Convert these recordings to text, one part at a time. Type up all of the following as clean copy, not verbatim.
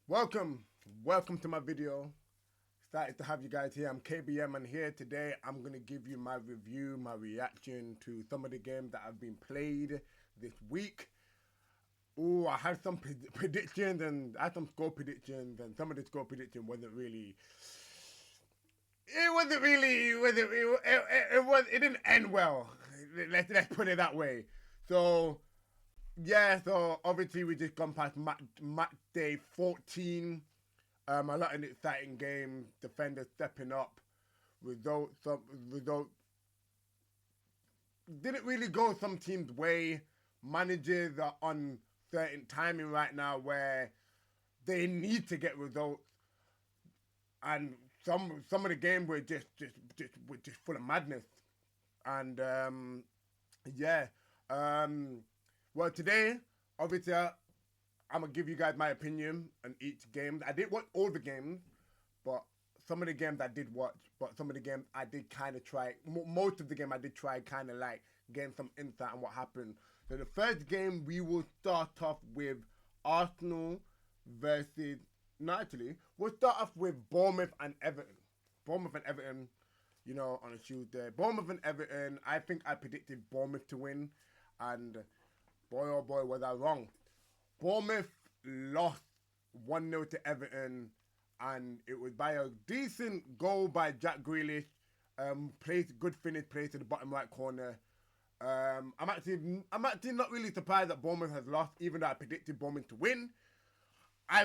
Welcome to my video. Excited to have you guys here. I'm KBM, and here today I'm going to give you my review, my reaction to some of the games that have been played this week. Oh, I had some predictions, and I had some score predictions, and some of the score prediction wasn't really. It wasn't really. It didn't end well. Let's put it that way. So yeah, so obviously we just gone past match day 14. A lot of exciting games, defenders stepping up, results didn't really go some teams' way. Managers are on certain timing right now where they need to get results, and some of the games were just full of madness. And yeah, um, well today, obviously, I'm gonna give you guys my opinion on each game. I didn't watch all the games, but some of the games I did watch, but some of the games I did kind of try. Most of the game I did try, kind of like getting some insight on what happened. So the first game we will start off with Arsenal versus. No, actually, we'll start off with Bournemouth and Everton. Bournemouth and Everton, on a Tuesday. Bournemouth and Everton. I think I predicted Bournemouth to win, and boy oh boy was I wrong. Bournemouth lost 1-0 to Everton, and it was by a decent goal by Jack Grealish. Good finish, place to the bottom right corner. I'm actually not really surprised that Bournemouth has lost, even though I predicted Bournemouth to win. I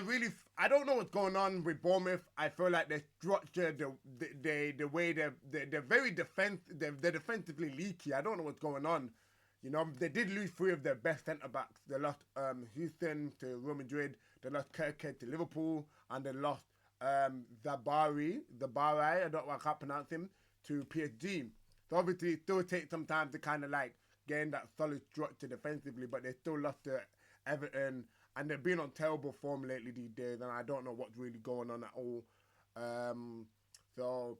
don't know what's going on with Bournemouth. I feel like their structure, the way they're very they're defensively leaky. I don't know what's going on. They did lose three of their best centre backs. They lost Houston to Real Madrid. They lost Kirkhead to Liverpool, and they lost Zabari. I can't pronounce him, to PSG. So obviously, it still takes some time to kind of like gain that solid structure defensively, but they still lost to Everton, and they've been on terrible form lately these days, and I don't know what's really going on at all. Um, so,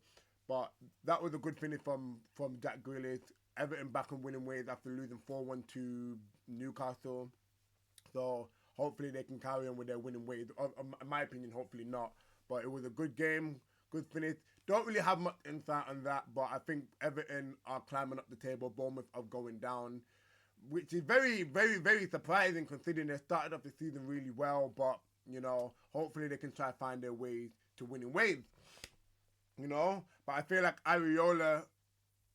but that was a good finish from Jack Grealish. Everton back on winning ways after losing 4-1 to Newcastle. So hopefully they can carry on with their winning ways. In my opinion, hopefully not. But it was a good game, good finish. Don't really have much insight on that, but I think Everton are climbing up the table. Bournemouth are going down, which is very, very, very surprising considering they started off the season really well. But hopefully they can try to find their ways to winning ways. But I feel like Areola,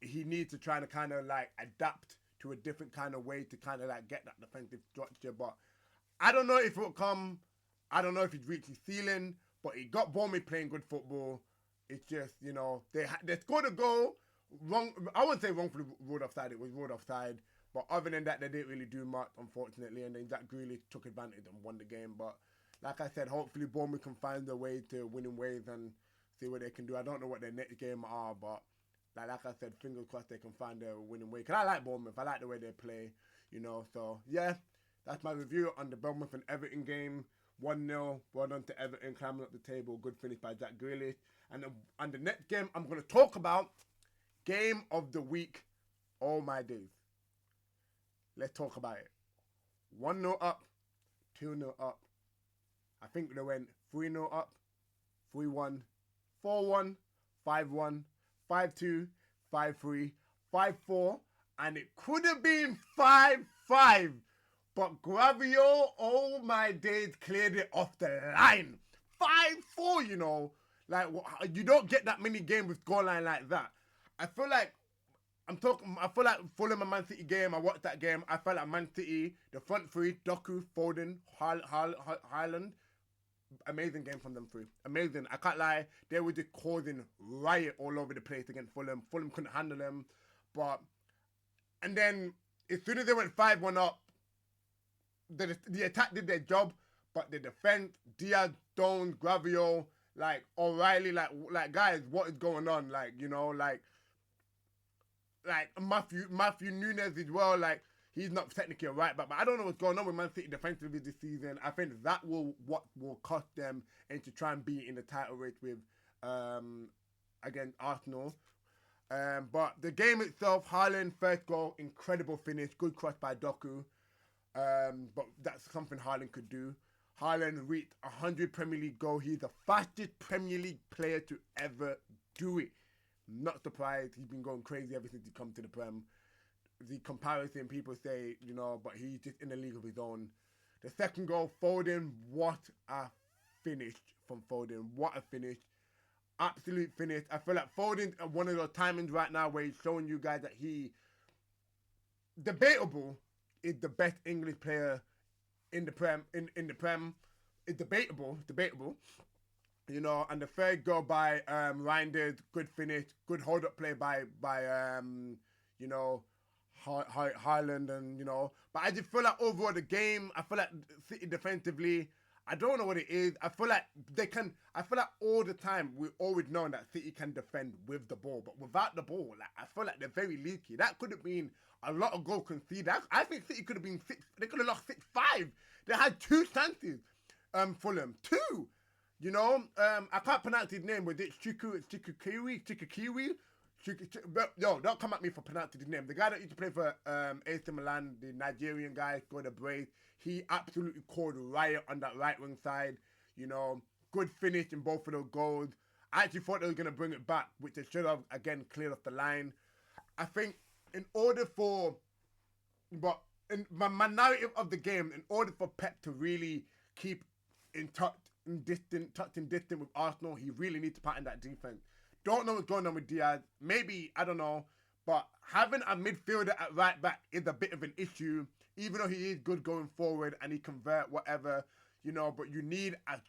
he needs to try to kind of like adapt to a different kind of way to kind of like get that defensive structure. But I don't know if it'll come. I don't know if he's reached his ceiling, but he got Bournemouth playing good football. It's just they scored a goal wrong. I wouldn't say wrongfully ruled offside. It was ruled offside. But other than that, they didn't really do much, unfortunately. And then Jack Grealish took advantage and won the game. But like I said, hopefully Bournemouth can find their way to winning ways and see what they can do. I don't know what their next game are, but like I said, fingers crossed they can find their winning way. Because I like Bournemouth. I like the way they play, So, yeah, that's my review on the Bournemouth and Everton game. 1-0. Well done to Everton climbing up the table. Good finish by Jack Grealish. And the next game I'm going to talk about, game of the week. Oh, my days. Let's talk about it. 1-0 up, 2-0 up. I think they went 3-0 up, 3-1, 4-1, 5-1, 5-2, 5-3, 5-4, and it could have been 5-5. But Gravio, oh my days, cleared it off the line. 5-4, Like, you don't get that many games with scoreline like that. I feel like I feel like Fulham and Man City game. I watched that game. I felt like Man City, the front three, Doku, Foden, Haaland. Amazing game from them three. Amazing. I can't lie. They were just causing riot all over the place against Fulham. Fulham couldn't handle them. And then as soon as they went 5-1 up, the attack did their job, but the defense, Diaz, Stones, Gravio, like O'Reilly, like guys, what is going on? Like Matthew Nunes as well. Like, he's not technically a right back, but I don't know what's going on with Man City defensively this season. I think that what will cost them and to try and be in the title race with against Arsenal. But the game itself, Haaland first goal, incredible finish, good cross by Doku. But that's something Haaland could do. Haaland reached 100 Premier League goals. He's the fastest Premier League player to ever do it. Not surprised. He's been going crazy ever since he come to the Prem. The comparison, people say, but he's just in a league of his own. The second goal, Foden, what a finish from Foden. What a finish. Absolute finish. I feel like Foden's at one of those timings right now where he's showing you guys that he, debatable, is the best English player in the Prem. In the Prem, it's debatable. And the third goal by Reinders, good finish, good hold up play by Haaland, and but I just feel like overall the game, I feel like City defensively, I don't know what it is. I feel like all the time we always know that City can defend with the ball, but without the ball, I feel like they're very leaky. That could have been a lot of goals conceded. I think City could have been they could have lost 6-5. They had 2 chances. Fulham 2. I can't pronounce his name. Was it Chikukiwi? Yo, don't come at me for pronouncing his name. The guy that used to play for AC Milan, the Nigerian guy, scored a brace. He absolutely called riot on that right wing side. Good finish in both of those goals. I actually thought they were going to bring it back, which they should have, again, cleared off the line. I think in order for... But in my narrative of the game, in order for Pep to really keep in touch and distant with Arsenal, he really needs to pattern that defense. Don't know what's going on with Diaz. Maybe, I don't know. But having a midfielder at right back is a bit of an issue, even though he is good going forward and he convert whatever, but you need a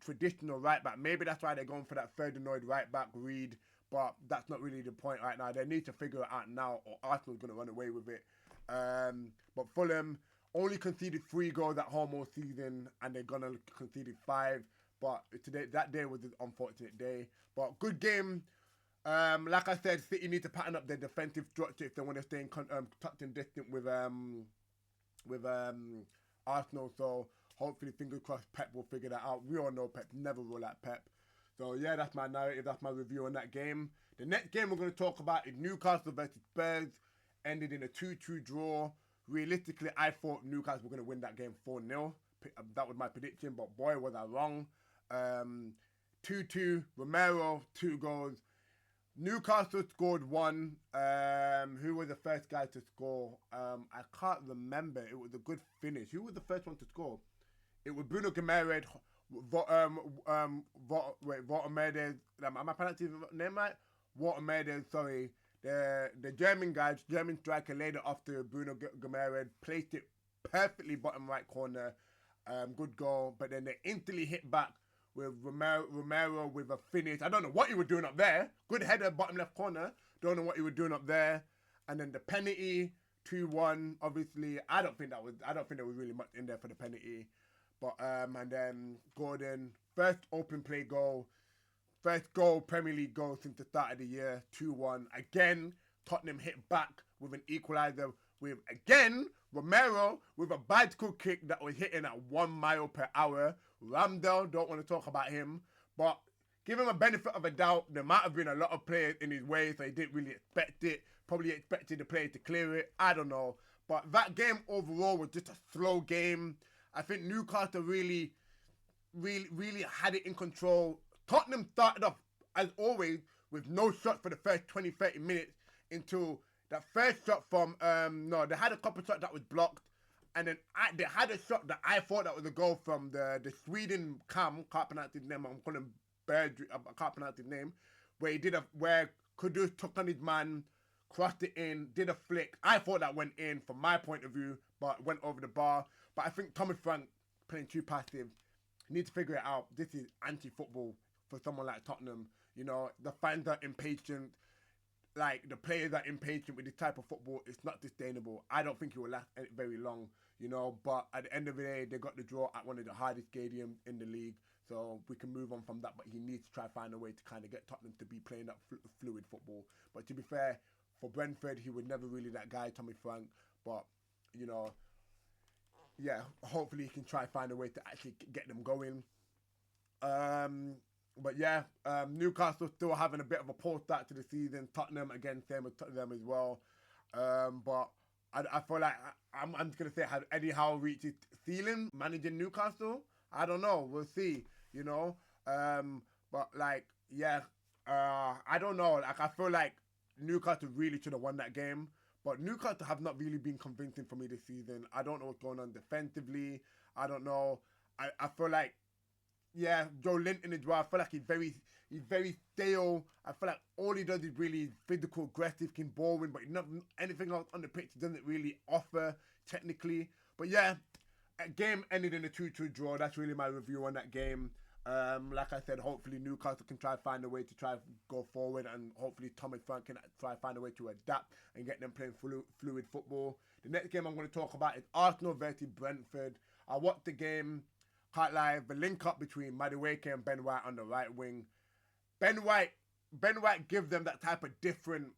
traditional right back. Maybe that's why they're going for that third annoyed right back, Reed. But that's not really the point right now. They need to figure it out now or Arsenal's going to run away with it. But Fulham only conceded 3 goals at home all season and they're going to concede 5. But that day was an unfortunate day. But good game. Like I said, City need to pattern up their defensive structure if they want to stay in touch and distant with Arsenal. So hopefully, fingers crossed, Pep will figure that out. We all know Pep never rule out Pep. So yeah, that's my narrative. That's my review on that game. The next game we're going to talk about is Newcastle versus Spurs. Ended in a 2-2 draw. Realistically, I thought Newcastle were going to win that game 4-0. That was my prediction, but boy, was I wrong. 2-2, Romero, 2 goals. Newcastle scored 1. Who was the first guy to score? I can't remember. It was a good finish. Who was the first one to score? It was Bruno Guimaraes, Watermedes. Am I pronouncing his name right? Watermedes, sorry. The German guy, German striker, laid it off to Bruno Guimaraes, placed it perfectly bottom right corner. Good goal. But then they instantly hit back with Romero with a finish. I don't know what he was doing up there. Good header, bottom left corner. Don't know what he was doing up there. And then the penalty, 2-1. Obviously, I don't think there was really much in there for the penalty. But and then Gordon, first open play goal. First goal, Premier League goal since the start of the year, 2-1. Again, Tottenham hit back with an equaliser with, again, Romero with a bicycle kick that was hitting at 1 mile per hour. Ramsdale, don't want to talk about him. But give him a benefit of a doubt. There might have been a lot of players in his way, so he didn't really expect it. Probably expected the player to clear it. I don't know. But that game overall was just a slow game. I think Newcastle really had it in control. Tottenham started off, as always, with no shot for the first 20-30 minutes until that first shot from, they had a couple shots that was blocked. And then they had a shot that I thought that was a goal from the Sweden can't pronounce his name, I'm calling him Berg, I can't pronounce his name, where Kudus took on his man, crossed it in, did a flick. I thought that went in from my point of view, but went over the bar. But I think Thomas Frank playing too passive. Need to figure it out. This is anti-football for someone like Tottenham. The fans are impatient. Like, the players are impatient with this type of football. It's not sustainable. I don't think it will last very long, But at the end of the day, they got the draw at one of the hardest stadiums in the league. So we can move on from that. But he needs to try to find a way to kind of get Tottenham to be playing that fluid football. But to be fair, for Brentford, he was never really that guy, Tommy Frank. But, yeah, hopefully he can try to find a way to actually get them going. But yeah, Newcastle still having a bit of a poor start to the season. Tottenham, again, same with Tottenham as well. But I feel like I'm just going to say, has Eddie Howe reached his ceiling managing Newcastle? I don't know. We'll see. You know. But like, yeah. I don't know. Like, I feel like Newcastle really should have won that game. But Newcastle have not really been convincing for me this season. I don't know what's going on defensively. I don't know. I feel like, yeah, Joe Linton as well. I feel like he's very stale. I feel like all he does is really physical, aggressive, can ball win, but not anything else on the pitch doesn't really offer technically. But yeah, a game ended in a 2-2 draw. That's really my review on that game. Like I said, hopefully Newcastle can try to find a way to try go forward, and hopefully Thomas Frank can try to find a way to adapt and get them playing fluid football. The next game I'm going to talk about is Arsenal versus Brentford. I watched the game. Can't lie, the link up between Madueke and Ben White on the right wing. Ben White gives them that type of different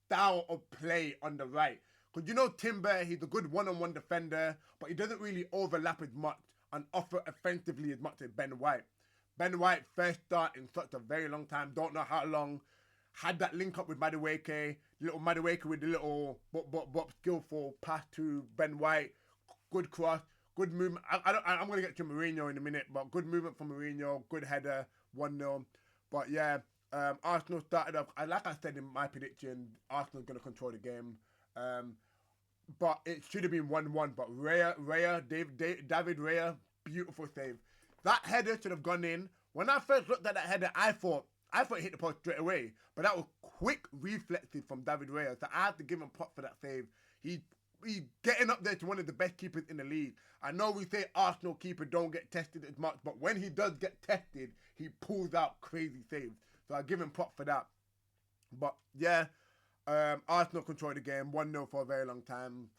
style of play on the right. Because you know Timber, he's a good one-on-one defender, but he doesn't really overlap as much and offer offensively as much as Ben White. Ben White first start in such a very long time, don't know how long, had that link up with Madueke, little Madueke with the little skillful pass to Ben White, good cross. Good movement. I'm going to get to Mourinho in a minute, but good movement from Mourinho. Good header, 1-0. But yeah, Arsenal started off, like I said in my prediction, Arsenal's going to control the game. But it should have been 1-1. But David Raya, beautiful save. That header should have gone in. When I first looked at that header, I thought it hit the post straight away. But that was quick reflexes from David Raya. So I have to give him props for that save. He's getting up there to one of the best keepers in the league. I know we say Arsenal keeper don't get tested as much, but when he does get tested, he pulls out crazy saves. So I give him props for that. But yeah, Arsenal control the game 1-0 for a very long time.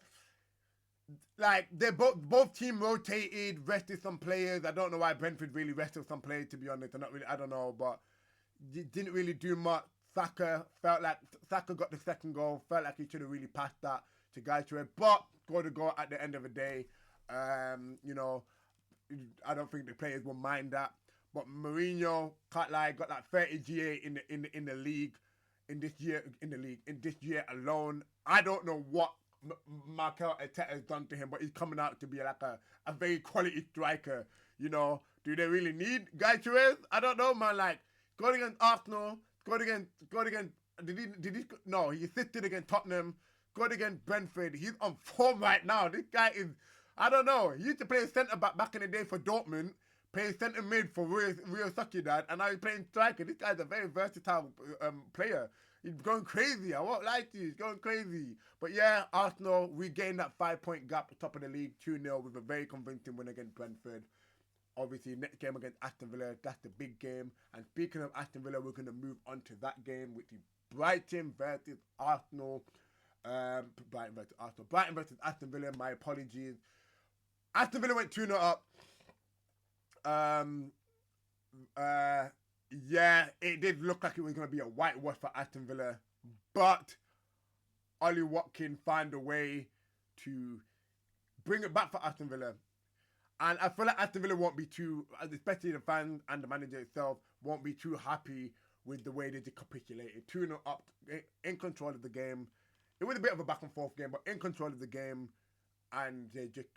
Like, they both team rotated, rested some players. I don't know why Brentford really rested some players, to be honest. I don't know, but didn't really do much. Saka got the second goal. Felt like he should have really passed that to Gaisher, but got to go at the end of the day. You know, I don't think the players will mind that. But Mourinho, can't lie, got like 30 GA in the league in this year alone. I don't know what Mikel Arteta has done to him, but he's coming out to be like a very quality striker. You know, do they really need Gaisher? I don't know, man. Like, scored against Arsenal, scored against. Did he? No, he assisted against Tottenham. Scored against Brentford. He's on form right now. This guy is, I don't know. He used to play centre back in the day for Dortmund, play centre mid for Real Sociedad, and now he's playing striker. This guy's a very versatile player. He's going crazy. I won't lie to you. He's going crazy. But yeah, Arsenal regained that 5-point gap top of the league, 2-0 with a very convincing win against Brentford. Obviously, next game against Aston Villa, that's the big game. And speaking of Aston Villa, we're going to move on to that game, which is Brighton versus Arsenal. Brighton versus Aston Villa. My apologies. Aston Villa went 2-0 up. Yeah, it did look like it was going to be a whitewash for Aston Villa, but Ollie Watkins found a way to bring it back for Aston Villa. And I feel like Aston Villa won't be too, especially the fans and the manager itself, won't be too happy with the way they just capitulated. 2-0 up, in control of the game. It was a bit of a back and forth game, but in control of the game, and they just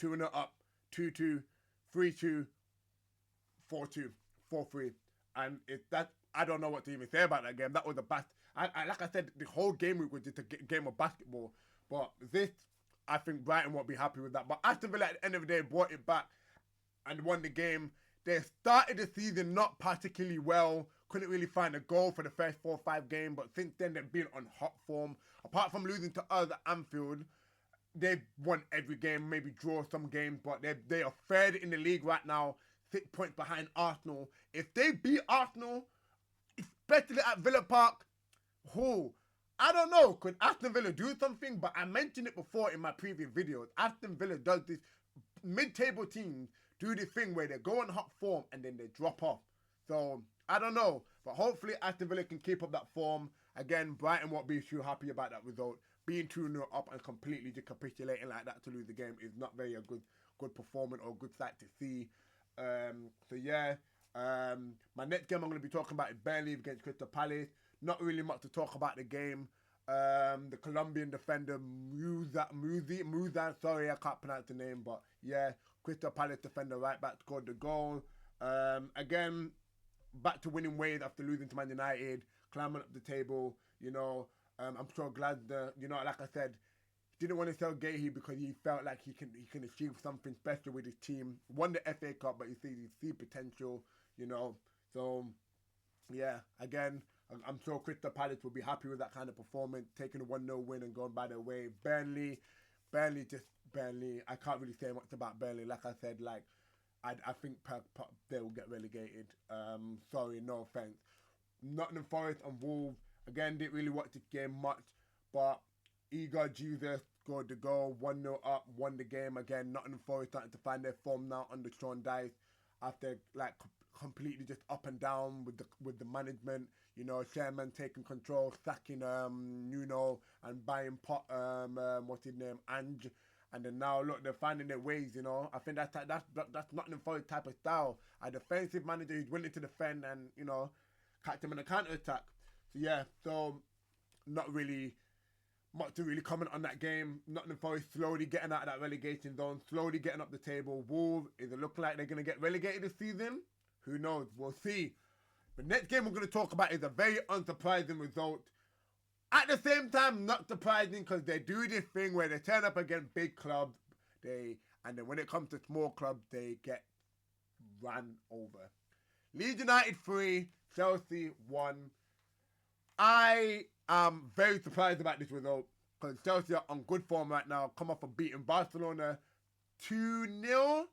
2-0 up, 2-2, 3-2, 4-2, 4-3, and I don't know what to even say about that game. That was a bad. Like I said, the whole game week was just a game of basketball, but this, I think Brighton won't be happy with that. But Aston Villa at the end of the day brought it back and won the game. They started the season not particularly well. Couldn't really find a goal for the first 4 or 5 games, but since then they've been on hot form. Apart from losing to us at Anfield, they've won every game, maybe draw some games, but they are third in the league right now, 6 points behind Arsenal. If they beat Arsenal, especially at Villa Park, I don't know, could Aston Villa do something? But I mentioned it before in my previous videos. Aston Villa does this, mid-table teams do this thing where they go on hot form and then they drop off. So, I don't know. But hopefully Aston Villa can keep up that form. Again, Brighton won't be too happy about that result. Being 2-0 up and completely just capitulating like that to lose the game is not very a good performance or good sight to see. So yeah, my next game I'm going to be talking about is Burnley against Crystal Palace. Not really much to talk about the game. The Colombian defender Muzan, sorry, I can't pronounce the name, but yeah, Crystal Palace defender right back scored the goal. Again, back to winning ways after losing to Man United, climbing up the table. I'm so glad like I said, he didn't want to sell Gahey because he felt like he can achieve something special with his team. Won the FA Cup, but he see potential. So yeah, again, I'm sure Crystal Palace will be happy with that kind of performance, taking a 1-0 win and going by their way. Burnley. I can't really say much about Burnley. Like I said, I think they will get relegated. Sorry, no offense. Nottingham Forest and Wolves, again, didn't really watch the game much, but Igor Jesus scored the goal, 1-0 up, won the game. Again, Nottingham Forest starting to find their form now under Sean Dyche after completely just up and down with the management. Chairman taking control, sacking Nuno and buying what's his name, Ange. And then now look, they're finding their ways. I think that's Nottingham Forest type of style. A defensive manager who's willing to defend and catch them in a counter attack. So yeah, not really much to really comment on that game. Nottingham Forest slowly getting out of that relegation zone, slowly getting up the table. Wolves, is it looking like they're going to get relegated this season? Who knows? We'll see. The next game we're going to talk about is a very unsurprising result. At the same time, not surprising because they do this thing where they turn up against big clubs, and then when it comes to small clubs, they get run over. Leeds United 3, Chelsea 1. I am very surprised about this result because Chelsea are on good form right now, come off of beating Barcelona 2-0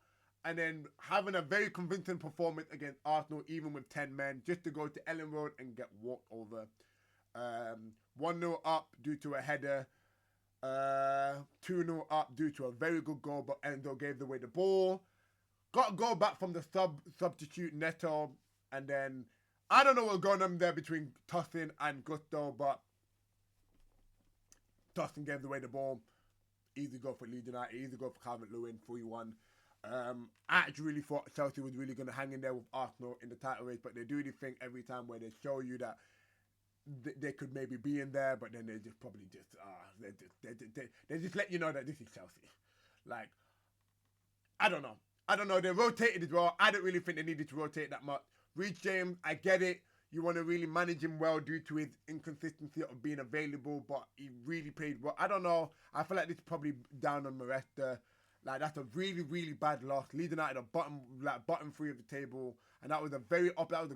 and then having a very convincing performance against Arsenal even with 10 men just to go to Ellen Road and get walked over. 1-0 up due to a header, 2-0 up due to a very good goal, but Enzo gave away the ball. Got a goal back from the substitute Neto, and then I don't know what's going on there between Tosin and Gusto, but Tosin gave away the ball. Easy goal for Leeds United, easy goal for Calvert-Lewin, 3-1. I actually really thought Chelsea was really going to hang in there with Arsenal in the title race, but they do this thing every time where they show you that they could maybe be in there, but then they just probably they just let you know that this is Chelsea. I don't know. They rotated as well. I don't really think they needed to rotate that much. Reece James, I get it. You want to really manage him well due to his inconsistency of being available, but he really played well. I don't know. I feel like this is probably down on Maresca. That's a really, really bad loss. Leeds United are bottom 3 of the table, and that was a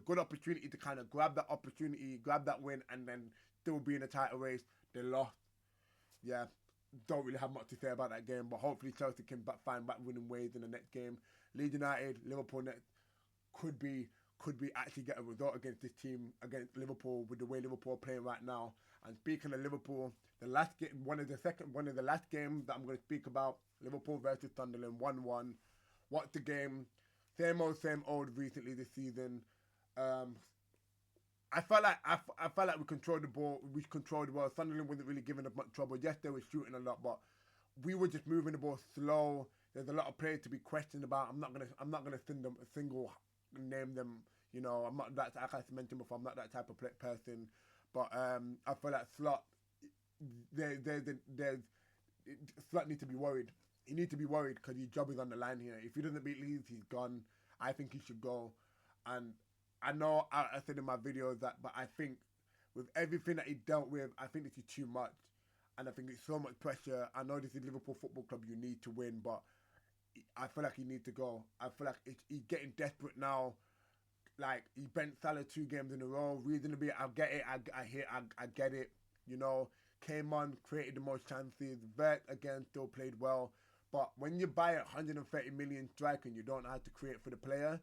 good opportunity to kind of grab that win, and then still be in the title race. They lost. Yeah, don't really have much to say about that game, but hopefully Chelsea can find back winning ways in the next game. Leeds United, Liverpool next could be actually get a result against this team, against Liverpool, with the way Liverpool are playing right now. And speaking of Liverpool, the last game, one of the last games that I'm going to speak about, Liverpool versus Sunderland, 1-1. Watch the game, same old recently this season. I felt like we controlled the ball. Sunderland wasn't really giving us much trouble. Yes, they were shooting a lot, but we were just moving the ball slow. There's a lot of players to be questioned about. I'm not gonna single name them. I'm not that, like I mentioned before, I'm not that type of person. But I feel like Slot, Slot needs to be worried. He needs to be worried because his job is on the line here. If he doesn't beat Leeds, he's gone. I think he should go. And I know I said in my videos that, but I think with everything that he dealt with, I think this is too much. And I think it's so much pressure. I know this is Liverpool Football Club, you need to win, but I feel like he needs to go. I feel like he's getting desperate now. He bent Salah 2 games in a row. Reasonably, I get it. I get it. Came on, created the most chances. Vert, again, still played well. But when you buy a 130 million striker and you don't know how to create for the player,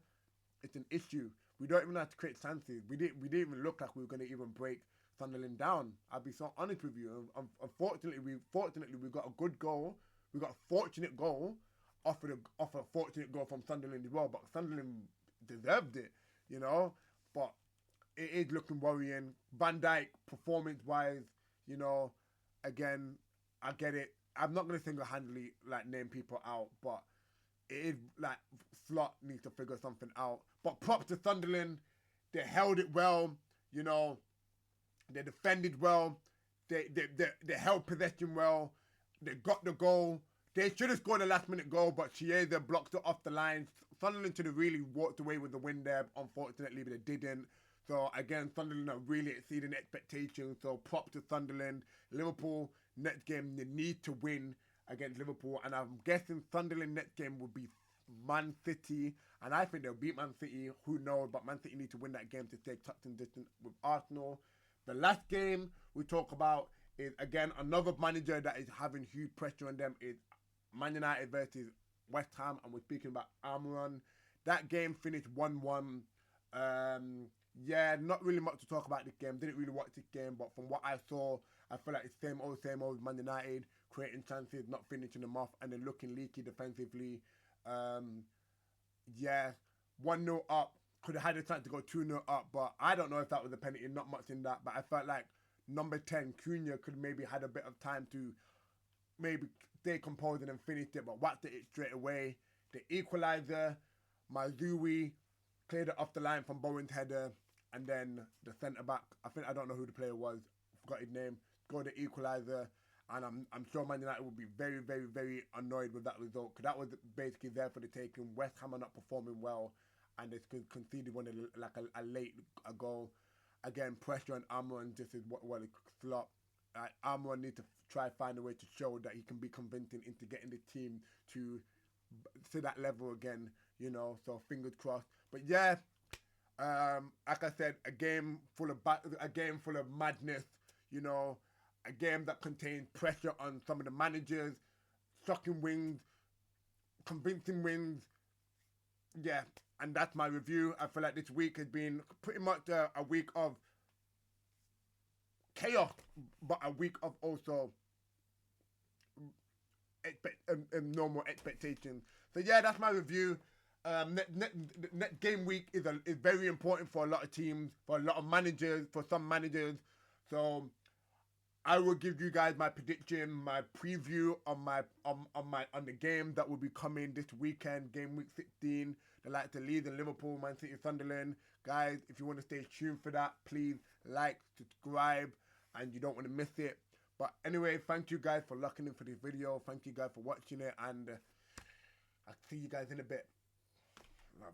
it's an issue. We don't even know how to create chances. We didn't even look like we were going to even break Sunderland down. I'll be so honest with you. Unfortunately, we got a good goal. We got a fortunate goal off a fortunate goal from Sunderland as well. But Sunderland deserved it, But it is looking worrying. Van Dijk, performance-wise, again, I get it. I'm not going to single-handedly name people out, but it is Slot needs to figure something out. But props to Sunderland, they held it well, they defended well, They held possession well. They got the goal. They should have scored a last-minute goal, but Chiesa blocked it off the line. Sunderland should have really walked away with the win there. Unfortunately, but they didn't. So, again, Sunderland are really exceeding expectations. So, props to Sunderland. Liverpool, next game, they need to win against Liverpool. And I'm guessing Sunderland next game will be Man City. And I think they'll beat Man City. Who knows? But Man City need to win that game to stay touching distance with Arsenal. The last game we talk about is, again, another manager that is having huge pressure on them is Man United versus West Ham. And we're speaking about Almiron. That game finished 1-1. Yeah, not really much to talk about this game. Didn't really watch this game, but from what I saw, I feel like it's same old Man United, creating chances, not finishing them off, and then looking leaky defensively. Yeah, 1-0 up. Could have had a chance to go 2-0 up, but I don't know if that was a penalty, not much in that. But I felt like number 10, Cunha, could maybe had a bit of time to maybe stay composed and finish it, but whacked it straight away. The equaliser, Mazui cleared it off the line from Bowen's header. And then the centre-back, I don't know who the player was, forgot his name, scored the equaliser. And I'm sure Man United will be very, very, very annoyed with that result. Because that was basically there for the taking. West Ham are not performing well. And they conceded one like a late goal. Again, pressure on Almiron just is what it flop. Almiron needs to try find a way to show that he can be convincing into getting the team to that level again, you know. So fingers crossed. But yeah, like I said, a game full of madness, you know, a game that contains pressure on some of the managers, shocking wins, convincing wins. Yeah, and that's my review. I feel like this week has been pretty much a week of chaos, but a week of also normal expectations. So yeah, that's my review. Net game week is very important for a lot of teams, for a lot of managers, for some managers. So I will give you guys my prediction, my preview on the game that will be coming this weekend, game week 16. The likes of Leeds and Liverpool, Man City, Sunderland. Guys, if you want to stay tuned for that, please like, subscribe, and you don't want to miss it. But anyway, thank you guys for locking in for this video. Thank you guys for watching it, and I'll see you guys in a bit. Love.